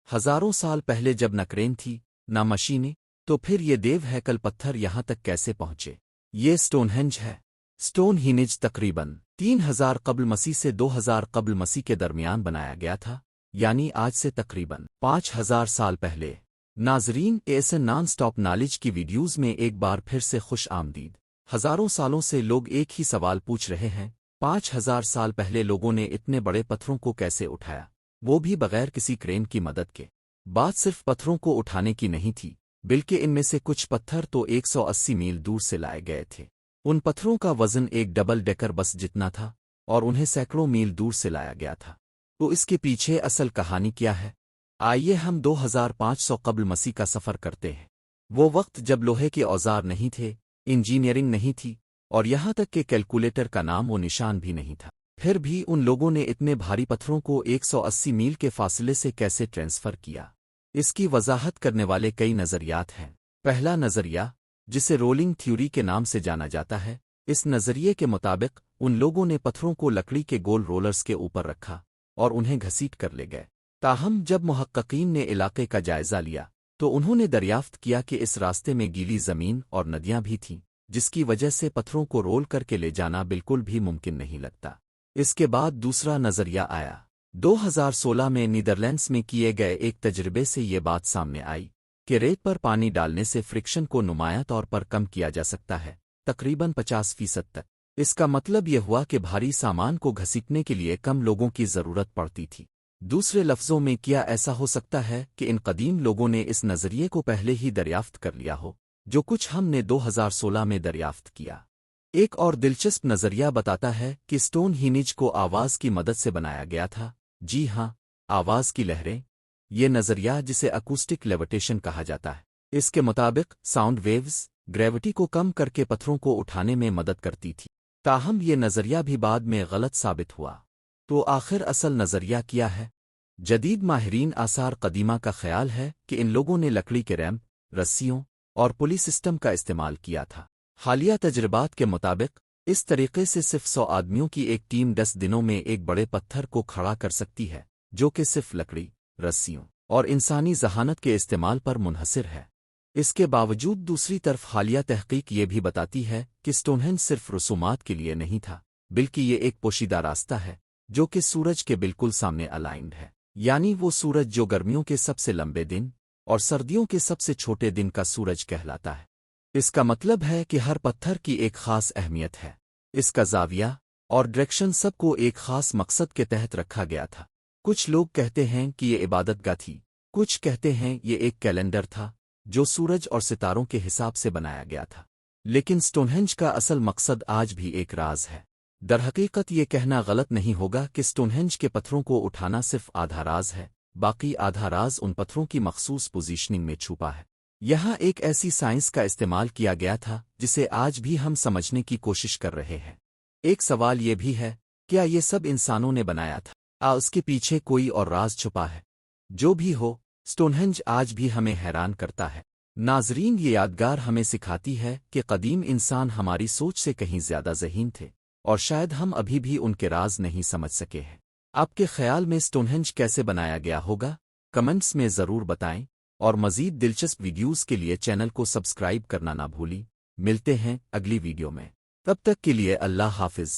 हजारों साल पहले जब न क्रेन थी न मशीनें, तो फिर ये देव हैकल पत्थर यहाँ तक कैसे पहुँचे? ये स्टोनहेंज है। स्टोनहीनिज तकरीबन 3000 कब्ल मसीह से 2000 कब्ल मसीह के दरमियान बनाया गया था, यानी आज से तकरीबन 5000 साल पहले। नाजरीन, ऐसे नॉन स्टॉप नॉलेज की वीडियोज़ में एक बार फिर से खुश आमदीद। हजारों सालों से लोग एक ही सवाल पूछ रहे हैं, 5000 साल पहले लोगों ने इतने बड़े पत्थरों को कैसे उठाया, वो भी बगैर किसी क्रेन की मदद के? बात सिर्फ पत्थरों को उठाने की नहीं थी, बल्कि इनमें से कुछ पत्थर तो 180 मील दूर से लाए गए थे। उन पत्थरों का वजन एक डबल डेकर बस जितना था, और उन्हें सैकड़ों मील दूर से लाया गया था। तो इसके पीछे असल कहानी क्या है? आइए हम 2500 कब्ल मसीह का सफ़र करते हैं। वो वक्त जब लोहे के औजार नहीं थे, इंजीनियरिंग नहीं थी, और यहाँ तक कि कैलकुलेटर का नाम वो निशान भी नहीं था। फिर भी उन लोगों ने इतने भारी पत्थरों को 180 मील के फासले से कैसे ट्रांसफ़र किया? इसकी वजाहत करने वाले कई नज़रियात हैं। पहला नज़रिया, जिसे रोलिंग थ्योरी के नाम से जाना जाता है, इस नज़रिए के मुताबिक उन लोगों ने पत्थरों को लकड़ी के गोल रोलर्स के ऊपर रखा और उन्हें घसीट कर ले गए। ताहम जब मुहक्किकीन ने इलाके का जायजा लिया, तो उन्होंने दरियाफ्त किया कि इस रास्ते में गीली ज़मीन और नदियां भी थीं, जिसकी वजह से पत्थरों को रोल करके ले जाना बिल्कुल भी मुमकिन नहीं लगता। इसके बाद दूसरा नज़रिया आया। 2016 में नीदरलैंड्स में किए गए एक तजर्बे से ये बात सामने आई कि रेत पर पानी डालने से फ्रिक्शन को नुमायां तौर पर कम किया जा सकता है, तकरीबन 50% तक। इसका मतलब यह हुआ कि भारी सामान को घसीटने के लिए कम लोगों की ज़रूरत पड़ती थी। दूसरे लफ्ज़ों में, क्या ऐसा हो सकता है कि इन कदीम लोगों ने इस नज़रिए को पहले ही दरियाफ्त कर लिया हो, जो कुछ हमने 2016 में दरियाफ्त किया? एक और दिलचस्प नज़रिया बताता है कि स्टोनहीनिज को आवाज़ की मदद से बनाया गया था। जी हाँ, आवाज़ की लहरें। ये नज़रिया, जिसे अकूस्टिक लेविटेशन कहा जाता है, इसके मुताबिक साउंड वेव्स ग्रेविटी को कम करके पत्थरों को उठाने में मदद करती थी। ताहम ये नज़रिया भी बाद में गलत साबित हुआ। तो आखिर असल नज़रिया क्या है? जदीद माहिरीन आसार कदीमा का ख्याल है कि इन लोगों ने लकड़ी के रैंप, रस्सियों और पुली सिस्टम का इस्तेमाल किया था। हालिया तजर्बात के मुताबिक इस तरीके से सिर्फ 100 आदमियों की एक टीम 10 दिनों में एक बड़े पत्थर को खड़ा कर सकती है, जो कि सिर्फ लकड़ी, रस्सियों और इंसानी जहानत के इस्तेमाल पर मुनहसिर है। इसके बावजूद दूसरी तरफ हालिया तहकीक ये भी बताती है कि स्टोनहेंज सिर्फ रसूमात के लिए नहीं था, बल्कि ये एक पोशीदा रास्ता है जो कि सूरज के बिल्कुल सामने अलाइंड है। यानी वो सूरज जो गर्मियों के सबसे लंबे दिन और सर्दियों के सबसे छोटे दिन का सूरज कहलाता है। इसका मतलब है कि हर पत्थर की एक खास अहमियत है। इसका जाविया और डायरेक्शन सबको एक खास मकसद के तहत रखा गया था। कुछ लोग कहते हैं कि ये इबादतगाह थी, कुछ कहते हैं ये एक कैलेंडर था जो सूरज और सितारों के हिसाब से बनाया गया था। लेकिन स्टोनहेंज का असल मकसद आज भी एक राज है। दरहकीकत ये कहना गलत नहीं होगा कि स्टोनहेंज के पत्थरों को उठाना सिर्फ आधा राज है, बाकी आधा राज उन पत्थरों की मखसूस पोजीशनिंग में छुपा है। यहाँ एक ऐसी साइंस का इस्तेमाल किया गया था जिसे आज भी हम समझने की कोशिश कर रहे हैं। एक सवाल ये भी है, क्या ये सब इंसानों ने बनाया था उसके पीछे कोई और राज छुपा है? जो भी हो, स्टोनहेंज आज भी हमें हैरान करता है। नाजरीन, ये यादगार हमें सिखाती है कि कदीम इंसान हमारी सोच से कहीं ज्यादा ज़हीन थे, और शायद हम अभी भी उनके राज नहीं समझ सके हैं। आपके ख्याल में स्टोनहेंज कैसे बनाया गया होगा? कमेंट्स में ज़रूर बताएं, और मज़ीद दिलचस्प वीडियोज़ के लिए चैनल को सब्सक्राइब करना ना भूली। मिलते हैं अगली वीडियो में, तब तक के लिए अल्लाह हाफिज़।